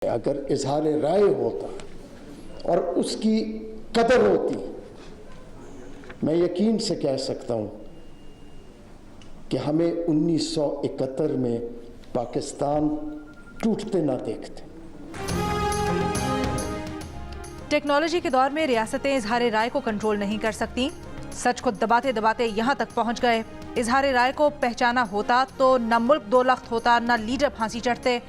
अगर इजहार राय होता और उसकी कदर होती, मैं यकीन से कह सकता हूं कि हमें 1971 में पाकिस्तान टूटते ना देखते। टेक्नोलॉजी के दौर में रियासतें इजहार राय को कंट्रोल नहीं कर सकती। सच को दबाते दबाते यहां तक पहुंच गए। इजहार राय को पहचाना होता तो न मुल्क दो लख्त होता, न लीडर फांसी चढ़ते।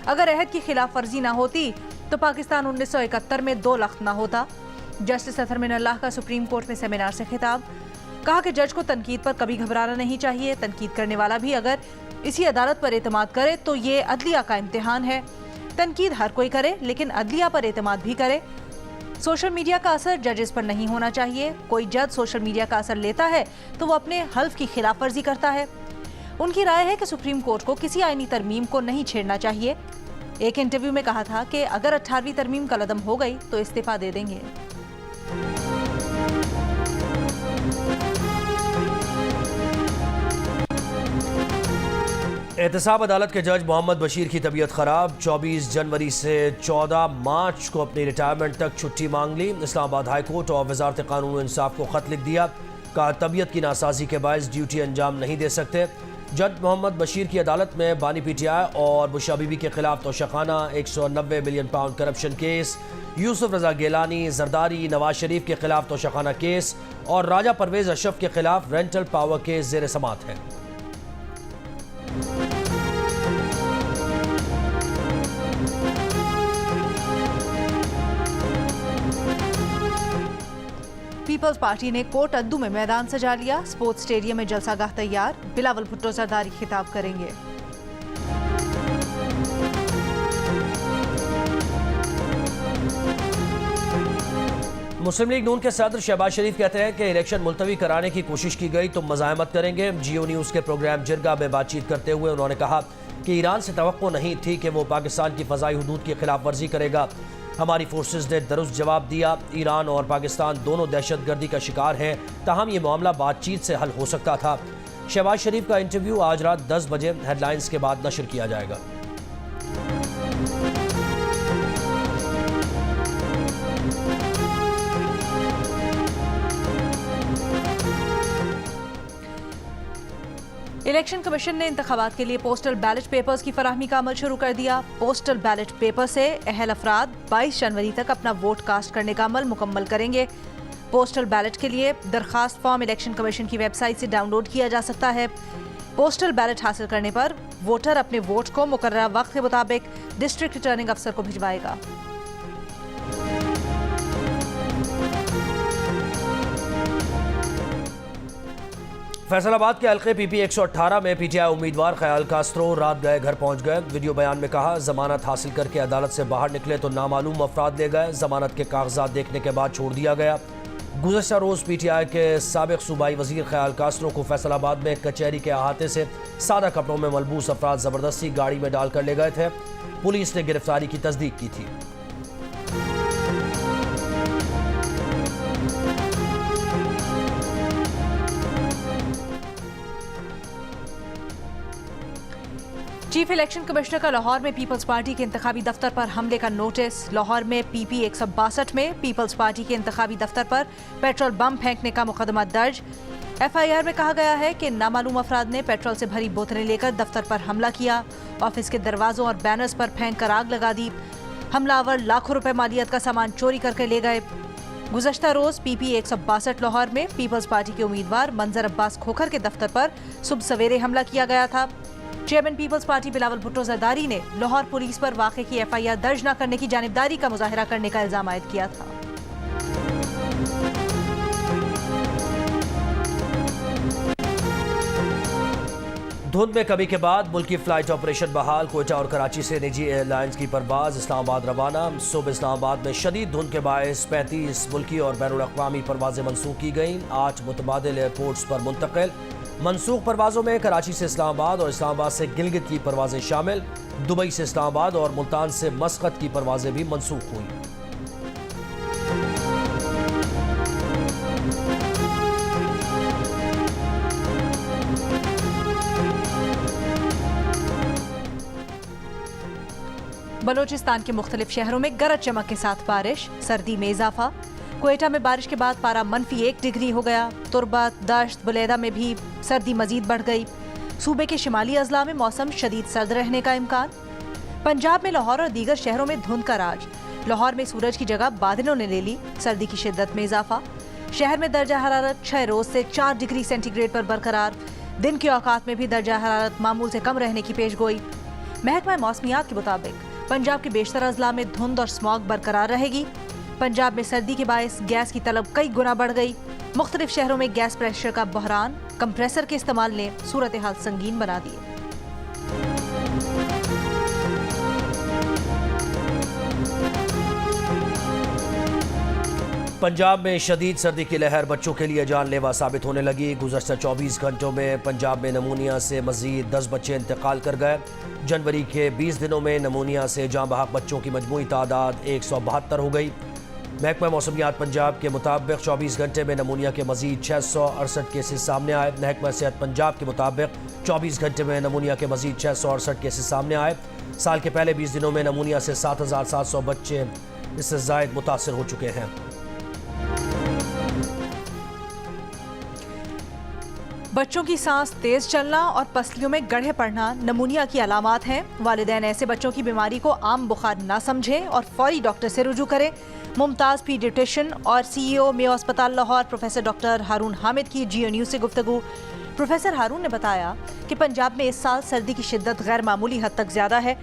अगर अहद की खिलाफ वर्जी ना होती तो पाकिस्तान 1971 में 2 लख्त ना होता। जस्टिस अतहर मिनल्लाह का सुप्रीम कोर्ट में सेमिनार से खिताब। कहा कि जज को तनकीद पर कभी घबराना नहीं चाहिए। तनकीद करने वाला भी अगर इसी अदालत पर एतमाद करे तो ये अदलिया का इम्तिहान है। तनकीद हर कोई करे, लेकिन अदलिया पर एतमाद भी करे। सोशल मीडिया का असर जजेस पर नहीं होना चाहिए। कोई जज सोशल मीडिया का असर लेता है तो वो अपने हल्फ की खिलाफ वर्जी करता है। उनकी राय है कि सुप्रीम कोर्ट को किसी आईनी तरमीम को नहीं छेड़ना चाहिए। एक इंटरव्यू में कहा था कि अगर 18वीं तरमीम कलअदम हो गई तो इस्तीफा दे देंगे। एहतसाब अदालत के जज मोहम्मद बशीर की तबीयत खराब। 24 जनवरी से 14 मार्च को अपनी रिटायरमेंट तक छुट्टी मांग ली। इस्लामाबाद हाई कोर्ट और वजारत कानून और इंसाफ को खत लिख दिया। कहा तबीयत की नासाजी के बायस ड्यूटी अंजाम नहीं दे सकते। जज मोहम्मद बशीर की अदालत में बानी पीटीआई और बुशरा बीबी के खिलाफ Toshakhana 190 million pound corruption case, Yousuf Raza Gilani, Zardari, Nawaz Sharif के खिलाफ तोशाखाना केस और राजा परवेज अशरफ के खिलाफ रेंटल पावर केस जेर समात है। पीपल्स पार्टी ने कोट अद्दू में मैदान सजा लिया। स्पोर्ट्स स्टेडियम में जलसागाह तैयार। बिलावल भुट्टो जरदारी खिताब करेंगे। मुस्लिम लीग नून के सदर शहबाज शरीफ कहते हैं कि इलेक्शन मुलतवी कराने की कोशिश की गई तो मज़ाहमत करेंगे। जियो न्यूज़ के प्रोग्राम जिरगा में बातचीत करते हुए उन्होंने कहा कि ईरान से तवक्को नहीं थी कि वो पाकिस्तान की फ़ज़ाई हुदूद की खिलाफ वर्जी करेगा। हमारी फोर्सेस ने दुरुस्त जवाब दिया। ईरान और पाकिस्तान दोनों दहशतगर्दी का शिकार हैं, ताहम ये मामला बातचीत से हल हो सकता था। शहबाज शरीफ का इंटरव्यू आज रात 10 बजे हेडलाइंस के बाद नशर किया जाएगा। इलेक्शन कमीशन ने इंतखाबात के लिए पोस्टल बैलेट पेपर्स की फराहमी का अमल शुरू कर दिया। पोस्टल बैलेट पेपर से अहल अफराद 22 जनवरी तक अपना वोट कास्ट करने का अमल मुकम्मल करेंगे। पोस्टल बैलेट के लिए दरखास्त फॉर्म इलेक्शन कमीशन की वेबसाइट से डाउनलोड किया जा सकता है। पोस्टल बैलेट हासिल करने पर वोटर अपने वोट को मुकर्ररा वक्त के मुताबिक डिस्ट्रिक्ट रिटर्निंग अफसर को भिजवाएगा। फैसलाबाद के हल्के पीपी 118 में पीटीआई उम्मीदवार ख्याल कास्त्रो रात गए घर पहुंच गए। वीडियो बयान में कहा जमानत हासिल करके अदालत से बाहर निकले तो नामालूम अफराद ले गए। जमानत के कागजात देखने के बाद छोड़ दिया गया। गुज़श्ता रोज़ पीटीआई के साबिक सूबाई वजीर ख्याल कास्त्रो को फैसलाबाद में कचहरी के अहाते से सादा कपड़ों में मलबूस अफराद ज़बरदस्ती गाड़ी में डालकर ले गए थे। पुलिस ने गिरफ्तारी की तस्दीक की थी। चीफ इलेक्शन कमिश्नर का लाहौर में पीपल्स पार्टी के इंतखाबी दफ्तर पर हमले का नोटिस। लाहौर में पीपी 162 में पीपल्स पार्टी के इंतखाबी दफ्तर पर पेट्रोल बम फेंकने का मुकदमा दर्ज। एफआईआर में कहा गया है कि नामालूम अफराद ने पेट्रोल से भरी बोतलें लेकर दफ्तर पर हमला किया। ऑफिस के दरवाजों और बैनर्स पर फेंक कर आग लगा दी। हमलावर लाखों रुपए मालियत का सामान चोरी करके ले गए। गुज़श्ता रोज पीपी 162 लाहौर में पीपल्स पार्टी के उम्मीदवार मंजर अब्बास खोखर के दफ्तर पर सुबह सवेरे हमला किया गया था। चेयरमैन पीपल्स पार्टी बिलावल भुट्टो जरदारी ने लाहौर पुलिस पर वाक़े की एफआईआर दर्ज न करने की जानिबदारी का मुजाहिरा करने का इल्जाम आयद किया था। धुंध में कमी के बाद मुल्की फ्लाइट ऑपरेशन बहाल। कोयटा और कराची से निजी एयरलाइंस की परवाज इस्लामाबाद रवाना। सुबह इस्लामाबाद में शदीद धुंध के बायस 35 मुल्की और बैनुल अक़वामी परवाजें मनसूख की गईं। 8 मुतबादिल एयरपोर्ट्स पर मुंतकिल। मनसूख परवाज़ों में कराची से इस्लामाबाद और इस्लामाबाद से गिलगित की परवाजें शामिल। दुबई से इस्लामाबाद और मुल्तान से मस्कत की परवाजें भी मनसूख हुई। बलोचिस्तान के मुख्तलिफ शहरों में गरज चमक के साथ बारिश, सर्दी में इजाफा। क्वेटा में बारिश के बाद पारा -1 डिग्री हो गया। तुर्बत, दश्त, बुलेदा में भी सर्दी मजीद बढ़ गई। सूबे के शिमाली अजला में मौसम शदीद सर्द रहने का इम्कान। पंजाब में लाहौर और दीगर शहरों में धुंध का राज। लाहौर में सूरज की जगह बादलों ने ले ली। सर्दी की शिद्दत में इजाफा। शहर में दर्जा हरारत 6 रोज से 4 डिग्री सेंटीग्रेड पर बरकरार। दिन के औकात में भी दर्जा हरारत मामूल से कम रहने की पेशगोई। महकमा मौसमियात के मुताबिक पंजाब के बेशतर अजला में धुंध और स्मॉग बरकरार रहेगी। पंजाब में सर्दी के बायस गैस की तलब कई गुना बढ़ गई। मुख्तलिफ शहरों में गैस प्रेशर का बहरान, कंप्रेसर के इस्तेमाल ने सूरत हाल संगीन बना दी। पंजाब में शदीद सर्दी की लहर बच्चों के लिए जानलेवा साबित होने लगी। गुज़श्ता 24 घंटों में पंजाब में नमूनिया से मजीद 10 बच्चे इंतकाल कर गए। जनवरी के 20 दिनों में नमूनिया से जाँ बहक बच्चों की मजमूई तादाद 172 हो गई। महकमा मौसमियात पंजाब के मुताबिक 24 घंटे में नमूनिया के मजीद 668 केसेस सामने आए। महकमा सेहत पंजाब के मुताबिक 24 घंटे में नमूनिया के मजीद 668 केसेस सामने आए। साल के पहले 20 दिनों में नमूनिया से 7700 बच्चे इससे ज़ायद मुतासर हो चुके हैं। बच्चों की सांस तेज चलना और पसलियों में गड्ढे पड़ना नमूनिया की अलामात हैं। वालिदैन ऐसे बच्चों की बीमारी को आम बुखार ना समझें और फौरी डॉक्टर से रुजू करें। मुमताज़ पीडियाट्रिशियन और CEO मेयो अस्पताल लाहौर प्रोफेसर डॉक्टर हारून हामिद की जियो न्यूज़ से गुफ्तगू। प्रोफेसर हारून ने बताया कि पंजाब में इस साल सर्दी की शिद्दत गैर मामूली हद तक ज़्यादा है।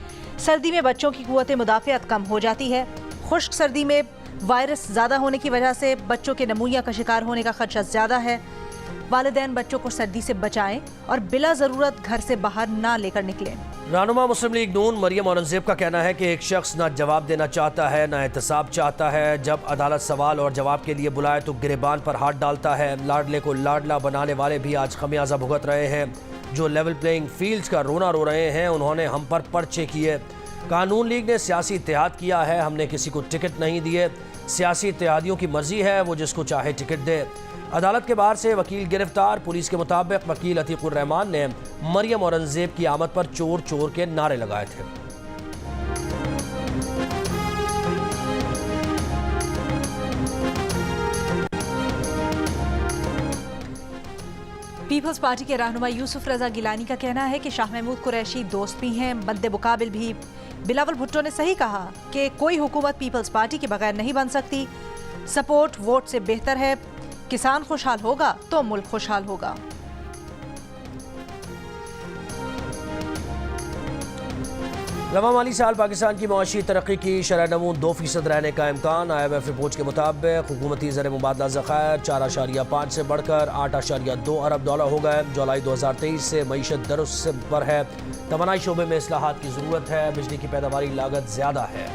सर्दी में बच्चों की कुव्वत मुदाफ़ियत कम हो जाती है। खुश्क सर्दी में वायरस ज़्यादा होने की वजह से बच्चों के नमूनिया का शिकार होने का खदशा ज़्यादा है। वालिदैन बच्चों को सर्दी से बचाएं और बिला ज़रूरत घर से बाहर ना लेकर निकलें। रहनुमा मुस्लिम लीग नून मरियम औरंगजेब का कहना है कि एक शख्स ना जवाब देना चाहता है ना एहतसाब चाहता है। जब अदालत सवाल और जवाब के लिए बुलाए तो गिरेबान पर हाथ डालता है। लाडले को लाडला बनाने वाले भी आज खमियाजा भुगत रहे हैं। जो लेवल प्लेइंग फील्ड का रोना रो रहे हैं उन्होंने हम पर पर्चे किए। कानून लीग ने सियासी इत्तेहाद किया है, हमने किसी को टिकट नहीं दिए। सियासी इत्तेहादियों की मर्जी है, वो जिसको चाहे टिकट दे। अदालत के बाहर से वकील गिरफ्तार। पुलिस के मुताबिक वकील अतीकुर रहमान ने मरियम औरंगजेब की आमद पर चोर चोर के नारे लगाए थे। पीपल्स पार्टी के रहनुमा यूसुफ रजा गिलानी का कहना है कि शाह महमूद कुरैशी दोस्त भी हैं, बंदे मुकाबिल भी। बिलावल भुट्टो ने सही कहा कि कोई हुकूमत पीपल्स पार्टी के बगैर नहीं बन सकती। सपोर्ट वोट से बेहतर है। किसान खुशहाल होगा तो मुल्क खुशहाल होगा। रवा माली साल पाकिस्तान की मुआशी तरक्की की शरह नमून 2% रहने का इम्कान। IMF रिपोर्ट के मुताबिक हुकूमती ज़र मुबादला ज़खायर 4.5 से बढ़कर 8.2 अरब डॉलर हो गए। जुलाई 2023 से मईशत दुरुस्त पर है। तवानाई शोबे में इस्लाहात की ज़रूरत है। बिजली की पैदावारी लागत ज़्यादा है।